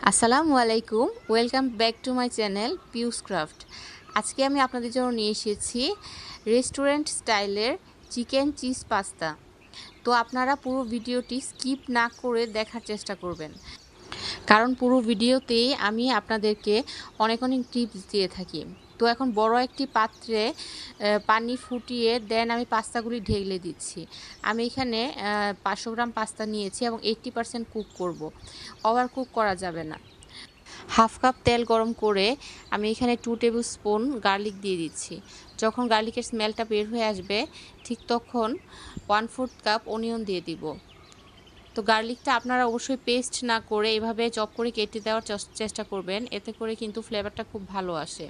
আসসালামু আলাইকুম, welcome back to my channel পিউস craft. আজকে আমি আপনাদের জন্য নিয়ে এসেছি রেস্টুরেন্ট স্টাইলের চিকেন চিজ পাস্তা। তো আপনারা পুরো ভিডিওটি স্কিপ না করে দেখার চেষ্টা করবেন, কারণ পুরো ভিডিওতেই আমি আপনাদেরকে অনেক অনেক টিপস দিয়ে থাকি। তো এখন বড় একটি পাত্রে পানি ফুটিয়ে দেন আমি পাস্তাগুলি ঢেলে দিচ্ছি। আমি এখানে 500 গ্রাম পাস্তা নিয়েছি এবং 80% কুক করব, ওভার কুক করা যাবে না। হাফ কাপ তেল গরম করে আমি এখানে 2 টেবিল স্পুন গার্লিক দিয়ে দিচ্ছি। যখন গার্লিকের স্মেলটা বের হয়ে আসবে ঠিক তখন 1/4 কাপ অনিয়ন দিয়ে দিব। তো গার্লিকটা আপনারা অবশ্যই পেস্ট না করে এভাবে চপ করে কেটে দেওয়ার চেষ্টা করবেন, এতে করে কিন্তু ফ্লেভারটা খুব ভালো আসে।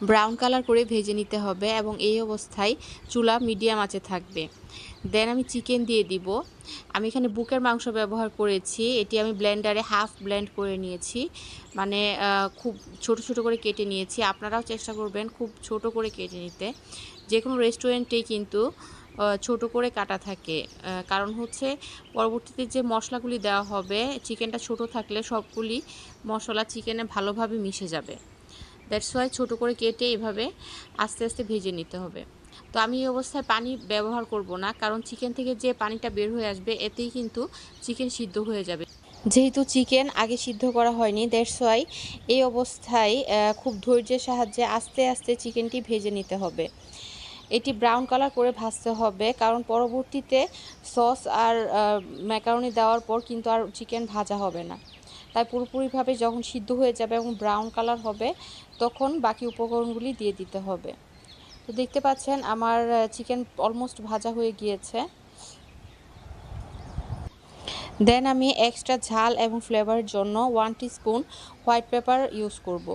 ব্রাউন কালার করে ভেজে নিতে হবে এবং এই অবস্থায় চুলা মিডিয়াম আঁচে থাকবে। দেন আমি চিকেন দিয়ে দিব। আমি এখানে বুকের মাংস ব্যবহার করেছি, এটি আমি ব্লেন্ডারে হাফ ব্লেন্ড করে নিয়েছি, মানে খুব ছোট ছোট করে কেটে নিয়েছি। আপনারাও চেষ্টা করবেন খুব ছোট করে কেটে নিতে। যে কোনো রেস্টুরেন্টেই কিন্তু ছোট করে কাটা থাকে, কারণ হচ্ছে পরবর্তীতে যে মশলাগুলি দেওয়া হবে চিকেনটা ছোট থাকলে সবগুলি মশলা চিকেনে ভালোভাবে মিশে যাবে। দ্যাটস ওয়াই ছোটো করে কেটে এভাবে আস্তে আস্তে ভেজে নিতে হবে। তো আমি এই অবস্থায় পানি ব্যবহার করব না, কারণ চিকেন থেকে যে পানিটা বের হয়ে আসবে এতেই কিন্তু চিকেন সিদ্ধ হয়ে যাবে। যেহেতু চিকেন আগে সিদ্ধ করা হয়নি, দ্যাটস ওয়াই এই অবস্থায় খুব ধৈর্যের সাহায্যে আস্তে আস্তে চিকেনটি ভেজে নিতে হবে। এটি ব্রাউন কালার করে ভাজতে হবে, কারণ পরবর্তীতে সস আর ম্যাকারনি দেওয়ার পর কিন্তু আর চিকেন ভাজা হবে না। তাই পুরোপুরিভাবে যখন সিদ্ধ হয়ে যাবে এবং ব্রাউন কালার হবে তখন বাকি উপকরণগুলি দিয়ে দিতে হবে। তো দেখতে পাচ্ছেন আমার চিকেন অলমোস্ট ভাজা হয়ে গিয়েছে। দেন আমি এক্সট্রা ঝাল এবং ফ্লেভারের জন্য 1 টিস্পুন হোয়াইট পেপার ইউজ করব।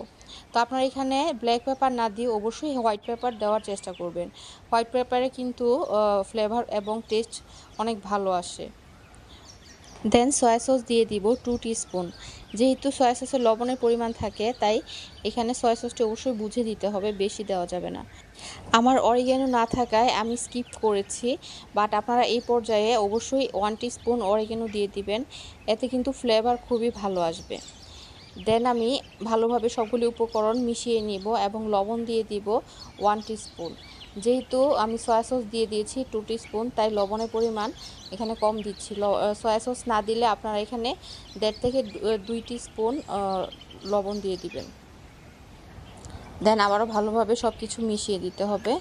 তো আপনারা এখানে ব্ল্যাক পেপার না দিয়ে অবশ্যই হোয়াইট পেপার দেওয়ার চেষ্টা করবেন। হোয়াইট পেপারে কিন্তু ফ্লেভার এবং টেস্ট অনেক ভালো আসে। দেন সয়া সস দিয়ে দিব 2 টিস্পুন। যেহেতু সয়া সসে লবণের পরিমাণ থাকে তাই এখানে সয়া সসটি অবশ্যই বুঝে দিতে হবে, বেশি দেওয়া যাবে না। আমার অরিগ্যানো না থাকায় আমি স্কিপ করেছি, বাট আপনারা এই পর্যায়ে অবশ্যই 1 টিস্পুন অরিগ্যানো দিয়ে দিবেন, এতে কিন্তু ফ্লেভার খুবই ভালো আসবে। দেন আমি ভালোভাবে সবগুলি উপকরণ মিশিয়ে নিব এবং লবণ দিয়ে দিব 1 টিস্পুন। যেহেতু আমি সয়া সস দিয়ে দিয়েছি 2 টিস্পুন, তাই লবণের পরিমাণ এখানে কম দিচ্ছি। সয়া সস না দিলে আপনারা এখানে 1.5 থেকে 2 টিস্পুন লবণ দিয়ে দিবেন। দেন আবারও ভালোভাবে সব কিছু মিশিয়ে দিতে হবে।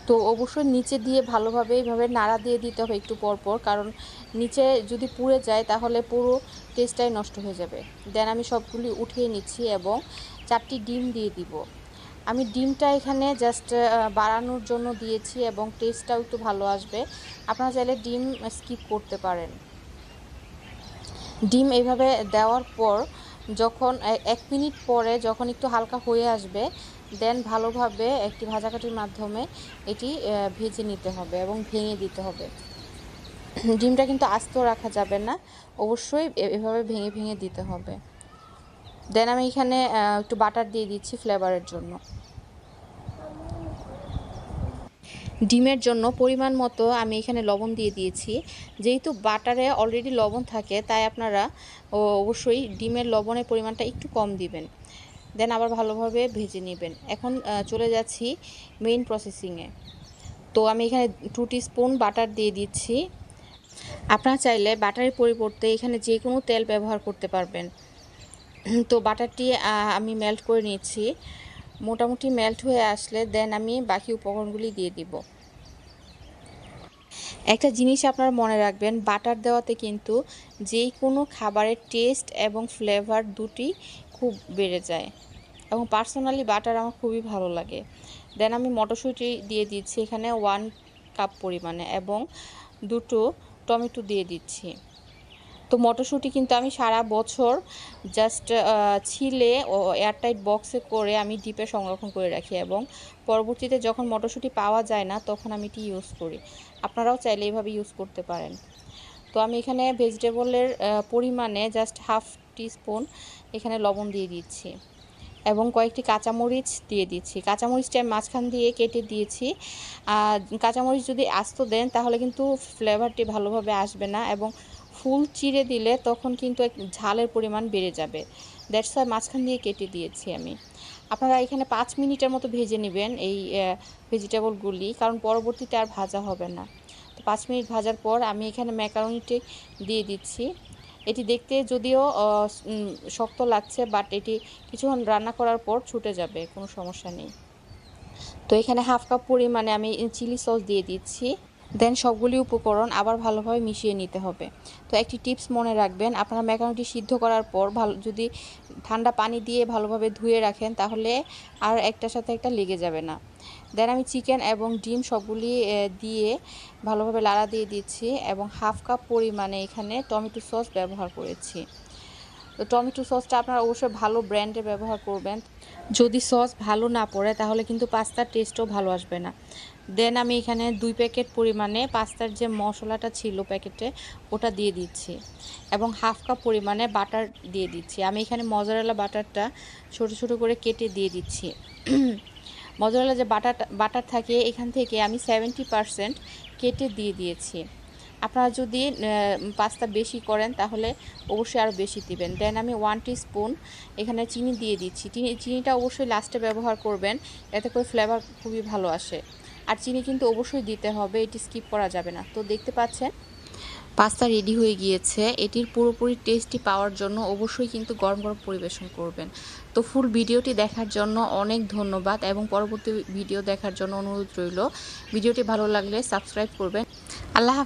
তো অবশ্যই নিচে দিয়ে ভালোভাবে এইভাবে নাড়া দিয়ে দিতে হবে একটু পর পর, কারণ নিচে যদি পুড়ে যায় তাহলে পুরো টেস্টটাই নষ্ট হয়ে যাবে। দেন আমি সবগুলি উঠিয়ে নিচ্ছি এবং 4টি ডিম দিয়ে দিব। আমি ডিমটা এখানে জাস্ট বাড়ানোর জন্য দিয়েছি এবং টেস্টটাও একটু ভালো আসবে। আপনারা চাইলে ডিম স্কিপ করতে পারেন। ডিম এইভাবে দেওয়ার পর যখন 1 মিনিট পরে যখন একটু হালকা হয়ে আসবে দেন ভালোভাবে একটি ভাজাকাঠির মাধ্যমে এটি ভেজে নিতে হবে এবং ভেঙে দিতে হবে। ডিমটা কিন্তু আস্ত রাখা যাবে না, অবশ্যই এভাবে ভেঙে ভেঙে দিতে হবে। দেন আমি এখানে একটু বাটার দিয়ে দিচ্ছি ফ্লেভারের জন্য। ডিমের জন্য পরিমাণ মতো আমি এখানে লবণ দিয়ে দিয়েছি। যেহেতু বাটারে অলরেডি লবণ থাকে তাই আপনারা অবশ্যই ডিমের লবণের পরিমাণটা একটু কম দিবেন। দেন আবার ভালোভাবে ভেজে নেবেন। এখন চলে যাচ্ছি মেইন প্রসেসিংয়ে। তো আমি এখানে 2 টিস্পুন বাটার দিয়ে দিচ্ছি। আপনারা চাইলে বাটারের পরিবর্তে এখানে যে কোনো তেল ব্যবহার করতে পারবেন। তো বাটারটি আমি মেল্ট করে নিচ্ছি। মোটামুটি মেল্ট হয়ে আসলে দেন আমি বাকি উপকরণগুলি দিয়ে দিব। একটা জিনিস আপনারা মনে রাখবেন, বাটার দেওয়াতে কিন্তু যে কোনো খাবারের টেস্ট এবং ফ্লেভার দুটি খুব বেড়ে যায় এবং পার্সোনালি বাটার আমার খুবই ভালো লাগে। দেন আমি মটরশুঁটি দিয়ে দিচ্ছি এখানে 1 কাপ পরিমাণে এবং 2টো টমেটো দিয়ে দিচ্ছি। তো মটরশুঁটি কিন্তু আমি সারা বছর জাস্ট ছিলে ও এয়ারটাইট বক্সে করে আমি ডিপে সংরক্ষণ করে রাখি এবং পরবর্তীতে যখন মটরশুঁটি পাওয়া যায় না তখন আমি এটি ইউজ করি। আপনারাও চাইলে এইভাবে ইউজ করতে পারেন। তো আমি এখানে ভেজিটেবলের পরিমাণে জাস্ট হাফ টিস্পুন এখানে লবণ দিয়ে দিচ্ছি এবং কয়েকটি কাঁচামরিচ দিয়ে দিচ্ছি। কাঁচামরিচটা আমি মাঝখান দিয়ে কেটে দিয়েছি। কাঁচামরিচ যদি আস্ত দেন তাহলে কিন্তু ফ্লেভারটি ভালোভাবে আসবে না এবং ফুল চিড়ে দিলে তখন কিন্তু ঝালের পরিমাণ বেড়ে যাবে, দ্যাটস ওয়াই মাঝখান দিয়ে কেটে দিয়েছি আমি। আপনারা এখানে 5 মিনিটের মতো ভেজে নেবেন এই ভেজিটেবলগুলি, কারণ পরবর্তীতে আর ভাজা হবে না। তো 5 মিনিট ভাজার পর আমি এখানে ম্যাকারনিটি দিয়ে দিচ্ছি। এটি দেখতে যদিও শক্ত লাগছে, বাট এটি কিছুক্ষণ রান্না করার পর ছুটে যাবে, কোনো সমস্যা নেই। তো এখানে হাফ কাপ পরিমাণে আমি চিলি সস দিয়ে দিচ্ছি। দেন সবগুলি উপকরণ আবার ভালোভাবে মিশিয়ে নিতে হবে। তো একটি টিপস মনে রাখবেন, আপনারা ম্যাকারনিটি সিদ্ধ করার পর যদি ঠান্ডা পানি দিয়ে ভালোভাবে ধুয়ে রাখেন, তাহলে আর একটার সাথে একটা লেগে যাবে না। দেন আমি চিকেন এবং ডিম সবগুলি দিয়ে ভালোভাবে লাড়া দিয়ে দিচ্ছি এবং হাফ কাপ পরিমাণে এখানে টমেটো সস ব্যবহার করেছি। তো টমেটো সসটা আপনারা অবশ্যই ভালো ব্র্যান্ডের ব্যবহার করবেন। যদি সস ভালো না পড়ে তাহলে কিন্তু পাস্তার টেস্টও ভালো আসবে না। দেন আমি এখানে 2 প্যাকেট পরিমাণে পাস্তার যে মশলাটা ছিল প্যাকেটে, ওটা দিয়ে দিচ্ছি এবং হাফ কাপ পরিমাণে বাটার দিয়ে দিচ্ছি। আমি এখানে মজারেলা বাটারটা ছোট ছোট করে কেটে দিয়ে দিচ্ছি। মজারেলা যে বাটার থাকে এখান থেকে আমি 70% কেটে দিয়ে দিয়েছি। আপনারা যদি পাস্তা বেশি করেন তাহলে অবশ্যই আরও বেশি দিবেন। দেন আমি 1 টিস্পুন এখানে চিনি দিয়ে দিচ্ছি। চিনিটা অবশ্যই লাস্টে ব্যবহার করবেন, এতে করে ফ্লেভার খুবই ভালো আসে। আর চিনি কিন্তু অবশ্যই দিতে হবে, এটি স্কিপ করা যাবে না। তো দেখতে পাচ্ছেন পাস্তা রেডি হয়ে গিয়েছে। এটির পুরোপুরি টেস্টি পাওয়ার জন্য অবশ্যই কিন্তু গরম গরম পরিবেশন করবেন। তো ফুল ভিডিওটি দেখার জন্য অনেক ধন্যবাদ এবং পরবর্তী ভিডিও দেখার জন্য অনুরোধ রইল। ভিডিওটি ভালো লাগলে সাবস্ক্রাইব করবেন। আল্লাহ হাফেজ।